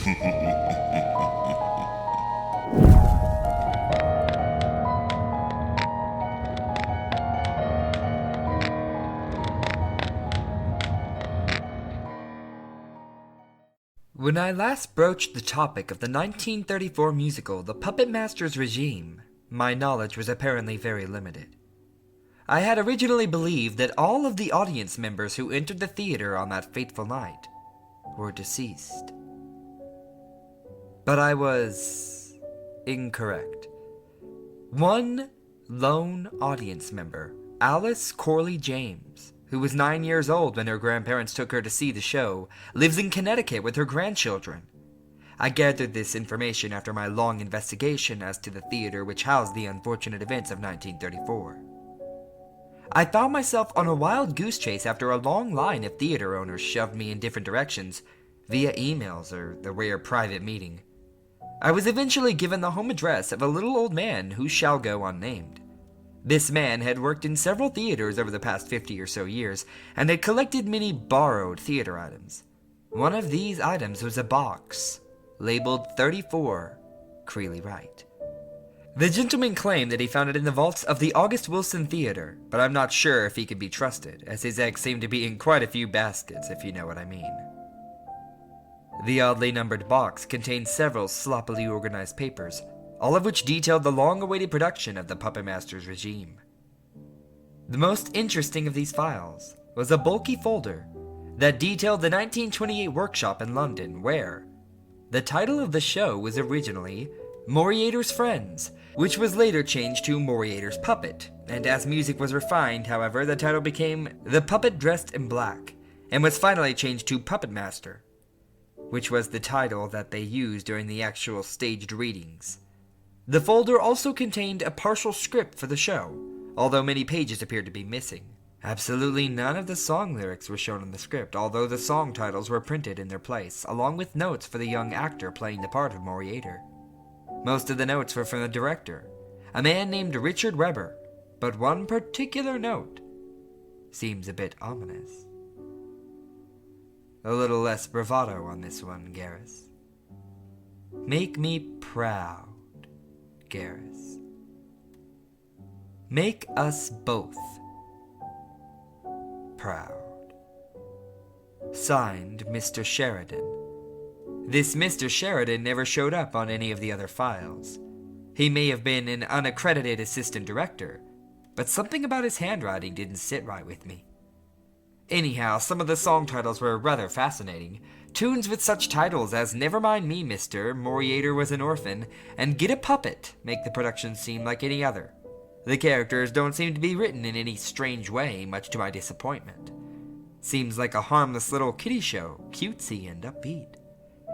When I last broached the topic of the 1934 musical The Puppetmaster's Regime, my knowledge was apparently very limited. I had originally believed that all of the audience members who entered the theater on that fateful night were deceased. But I was incorrect. One lone audience member, Alice Corley James, who was 9 years old when her grandparents took her to see the show, lives in Connecticut with her grandchildren. I gathered this information after my long investigation as to the theater which housed the unfortunate events of 1934. I found myself on a wild goose chase after a long line of theater owners shoved me in different directions, via emails or the rare private meeting. I was eventually given the home address of a little old man who shall go unnamed. This man had worked in several theaters over the past 50 or so years, and had collected many borrowed theater items. One of these items was a box, labeled 34, Creeley Wright. The gentleman claimed that he found it in the vaults of the August Wilson Theater, but I'm not sure if he could be trusted, as his eggs seemed to be in quite a few baskets, if you know what I mean. The oddly numbered box contained several sloppily organized papers, all of which detailed the long-awaited production of the Puppetmaster's Regime. The most interesting of these files was a bulky folder that detailed the 1928 workshop in London where the title of the show was originally Moriator's Friends, which was later changed to Moriator's Puppet, and as music was refined, however, the title became The Puppet Dressed in Black, and was finally changed to Puppetmaster, which was the title that they used during the actual staged readings. The folder also contained a partial script for the show, although many pages appeared to be missing. Absolutely none of the song lyrics were shown in the script, although the song titles were printed in their place, along with notes for the young actor playing the part of Moriator. Most of the notes were from the director, a man named Richard Weber, but one particular note seems a bit ominous. A little less bravado on this one, Garrus. Make me proud, Garrus. Make us both proud. Signed, Mr. Sheridan. This Mr. Sheridan never showed up on any of the other files. He may have been an unaccredited assistant director, but something about his handwriting didn't sit right with me. Anyhow, some of the song titles were rather fascinating. Tunes with such titles as Never Mind Me, Mister, Moriator Was an Orphan, and Get a Puppet make the production seem like any other. The characters don't seem to be written in any strange way, much to my disappointment. Seems like a harmless little kiddie show, cutesy and upbeat.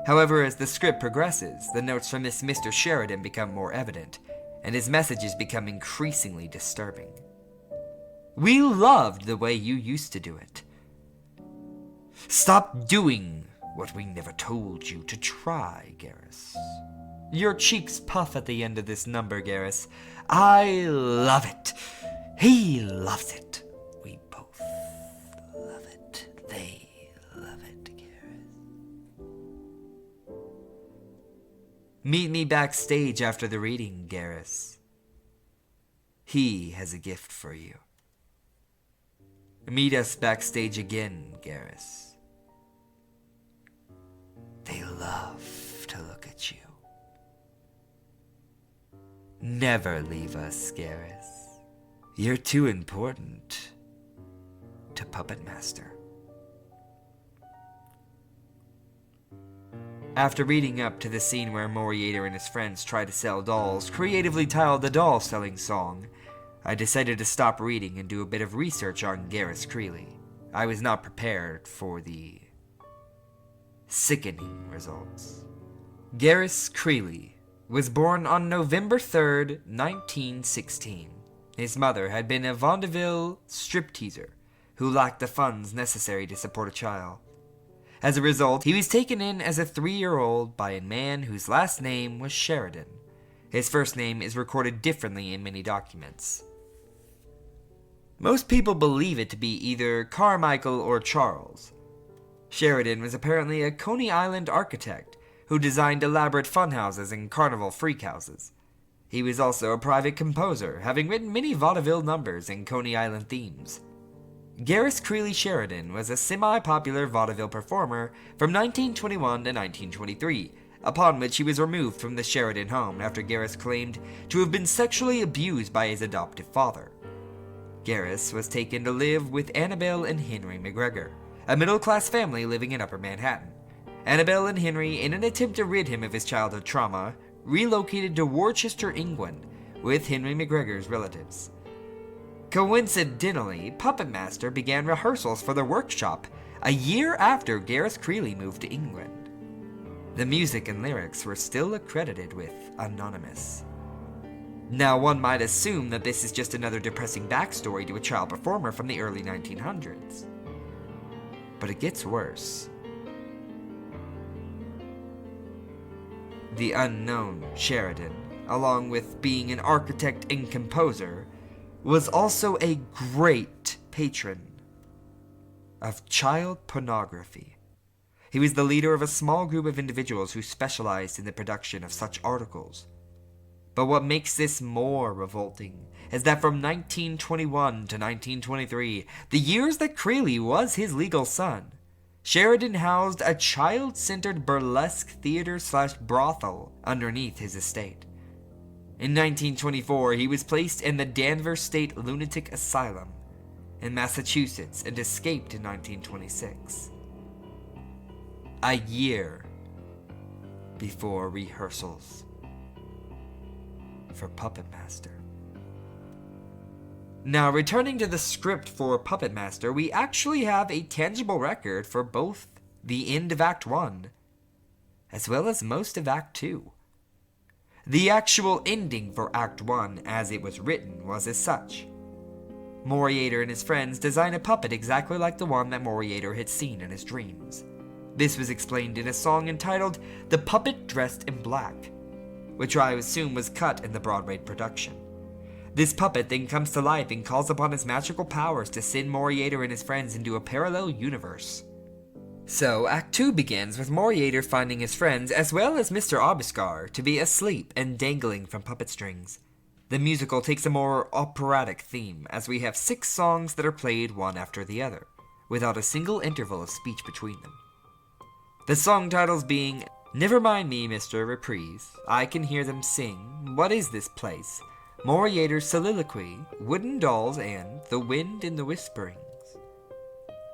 However, as the script progresses, the notes from this Mr. Sheridan become more evident, and his messages become increasingly disturbing. We loved the way you used to do it. Stop doing what we never told you to try, Garrus. Your cheeks puff at the end of this number, Garrus. I love it. He loves it. We both love it. They love it, Garrus. Meet me backstage after the reading, Garrus. He has a gift for you. Meet us backstage again, Garrus. They love to look at you. Never leave us, Garrus. You're too important to Puppetmaster. After reading up to the scene where Moriator and his friends try to sell dolls, creatively titled the doll-selling song, I decided to stop reading and do a bit of research on Garrus Creeley. I was not prepared for the sickening results. Garrus Creeley was born on November 3rd, 1916. His mother had been a vaudeville stripteaser who lacked the funds necessary to support a child. As a result, he was taken in as a 3-year-old by a man whose last name was Sheridan. His first name is recorded differently in many documents. Most people believe it to be either Carmichael or Charles. Sheridan was apparently a Coney Island architect who designed elaborate funhouses and carnival freakhouses. He was also a private composer, having written many vaudeville numbers and Coney Island themes. Garrus Creeley Sheridan was a semi-popular vaudeville performer from 1921 to 1923, upon which he was removed from the Sheridan home after Garrus claimed to have been sexually abused by his adoptive father. Garrus was taken to live with Annabelle and Henry McGregor, a middle-class family living in Upper Manhattan. Annabelle and Henry, in an attempt to rid him of his childhood trauma, relocated to Worcester, England, with Henry McGregor's relatives. Coincidentally, Puppetmaster began rehearsals for the workshop a year after Garrus Creeley moved to England. The music and lyrics were still accredited with Anonymous. Now, one might assume that this is just another depressing backstory to a child performer from the early 1900s. But it gets worse. The unknown Sheridan, along with being an architect and composer, was also a great patron of child pornography. He was the leader of a small group of individuals who specialized in the production of such articles. But what makes this more revolting is that from 1921 to 1923, the years that Creeley was his legal son, Sheridan housed a child-centered burlesque theater/brothel underneath his estate. In 1924, he was placed in the Danvers State Lunatic Asylum in Massachusetts and escaped in 1926. A year before rehearsals for Puppetmaster. Now, returning to the script for Puppetmaster, we actually have a tangible record for both the end of Act 1 as well as most of Act 2. The actual ending for Act 1, as it was written, was as such. Moriater and his friends design a puppet exactly like the one that Moriater had seen in his dreams. This was explained in a song entitled "The Puppet Dressed in Black," which I assume was cut in the Broadway production. This puppet then comes to life and calls upon his magical powers to send Moriater and his friends into a parallel universe. So, Act 2 begins with Moriater finding his friends, as well as Mr. Obiscar, to be asleep and dangling from puppet strings. The musical takes a more operatic theme, as we have 6 songs that are played one after the other, without a single interval of speech between them. The song titles being "Never Mind Me, Mr. Reprise," "I Can Hear Them Sing," "What Is This Place?" Moriater's Soliloquy, "Wooden Dolls," and "The Wind in the Whisperings."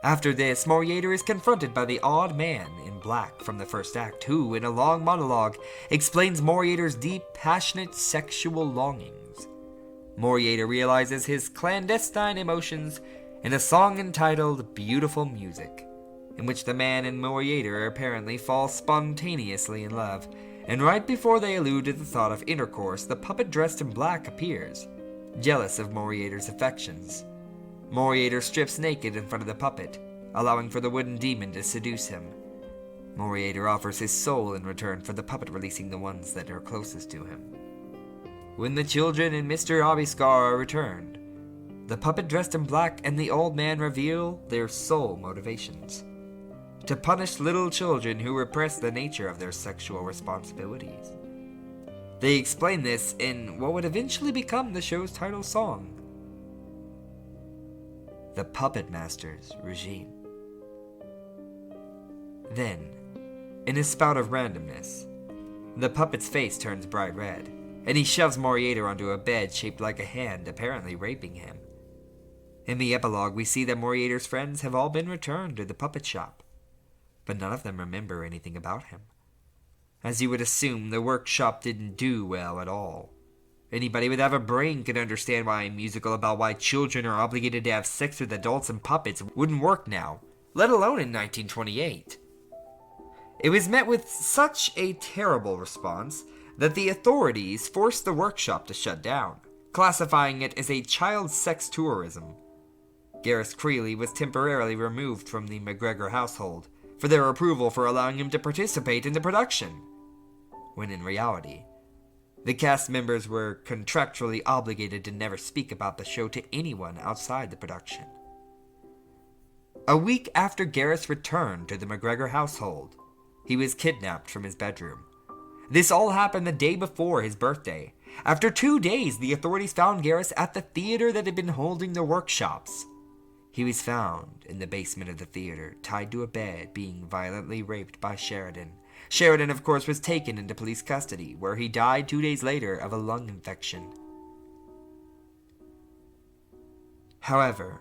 After this, Moriater is confronted by the odd man in black from the first act, who, in a long monologue, explains Moriater's deep, passionate sexual longings. Moriater realizes his clandestine emotions in a song entitled "Beautiful Music," in which the man and Moriater apparently fall spontaneously in love, and right before they allude to the thought of intercourse, the puppet dressed in black appears, jealous of Moriater's affections. Moriater strips naked in front of the puppet, allowing for the wooden demon to seduce him. Moriater offers his soul in return for the puppet releasing the ones that are closest to him. When the children and Mr. Obiscar are returned, the puppet dressed in black and the old man reveal their sole motivations: to punish little children who repress the nature of their sexual responsibilities. They explain this in what would eventually become the show's title song, "The Puppetmaster's Regime." Then, in a spout of randomness, the puppet's face turns bright red, and he shoves Moriater onto a bed shaped like a hand, apparently raping him. In the epilogue, we see that Moriater's friends have all been returned to the puppet shop, but none of them remember anything about him. As you would assume, the workshop didn't do well at all. Anybody with a brain could understand why a musical about why children are obligated to have sex with adults and puppets wouldn't work now, let alone in 1928. It was met with such a terrible response that the authorities forced the workshop to shut down, classifying it as a child sex tourism. Garrus Creeley was temporarily removed from the McGregor household for their approval for allowing him to participate in the production, when in reality, the cast members were contractually obligated to never speak about the show to anyone outside the production. A week after Garrus returned to the McGregor household, he was kidnapped from his bedroom. This all happened the day before his birthday. After 2 days, the authorities found Garris at the theater that had been holding the workshops. He was found in the basement of the theater, tied to a bed, being violently raped by Sheridan. Sheridan, of course, was taken into police custody, where he died 2 days later of a lung infection. However,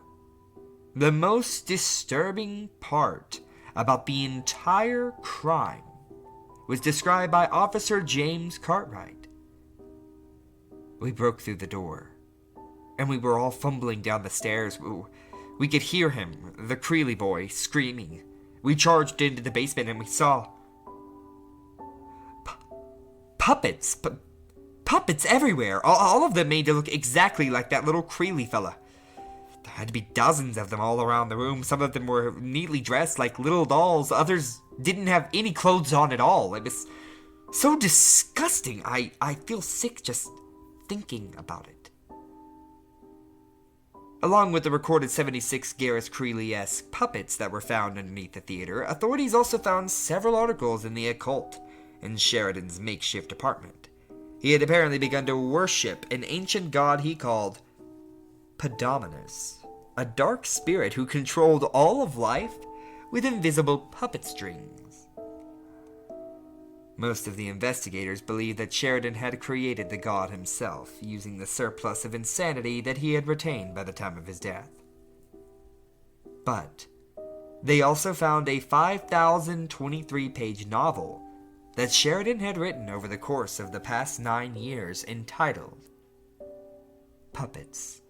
the most disturbing part about the entire crime was described by Officer James Cartwright. We broke through the door, and we were all fumbling down the stairs. We could hear him, the Creeley boy, screaming. We charged into the basement and we saw puppets everywhere. All of them made to look exactly like that little Creeley fella. There had to be dozens of them all around the room. Some of them were neatly dressed like little dolls. Others didn't have any clothes on at all. It was so disgusting. I feel sick just thinking about it. Along with the recorded 76 Garris Creeley-esque puppets that were found underneath the theater, authorities also found several articles in the occult in Sheridan's makeshift apartment. He had apparently begun to worship an ancient god he called Predominus, a dark spirit who controlled all of life with invisible puppet strings. Most of the investigators believed that Sheridan had created the god himself, using the surplus of insanity that he had retained by the time of his death. But they also found a 5,023-page novel that Sheridan had written over the course of the past 9 years entitled Puppets.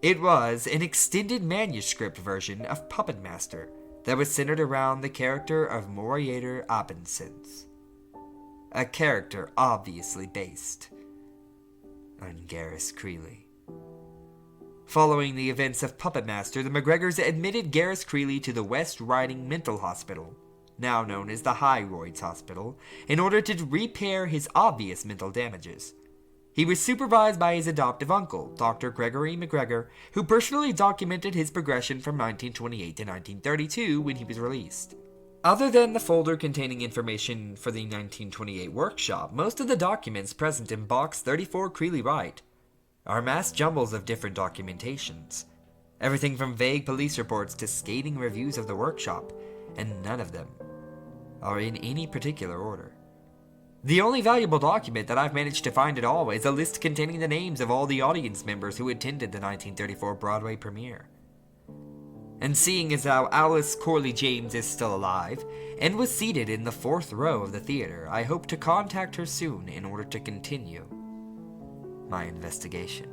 It was an extended manuscript version of Puppetmaster that was centered around the character of Moriater Abensins, a character obviously based on Garris Creeley. Following the events of Puppetmaster, the McGregors admitted Garris Creeley to the West Riding Mental Hospital, now known as the High Roids Hospital, in order to repair his obvious mental damages. He was supervised by his adoptive uncle, Dr. Gregory McGregor, who personally documented his progression from 1928 to 1932 when he was released. Other than the folder containing information for the 1928 workshop, most of the documents present in Box 34 Creeley Wright are mass jumbles of different documentations. Everything from vague police reports to scathing reviews of the workshop, and none of them are in any particular order. The only valuable document that I've managed to find at all is a list containing the names of all the audience members who attended the 1934 Broadway premiere. And seeing as how Alice Corley James is still alive, and was seated in the 4th row of the theater, I hope to contact her soon in order to continue my investigation.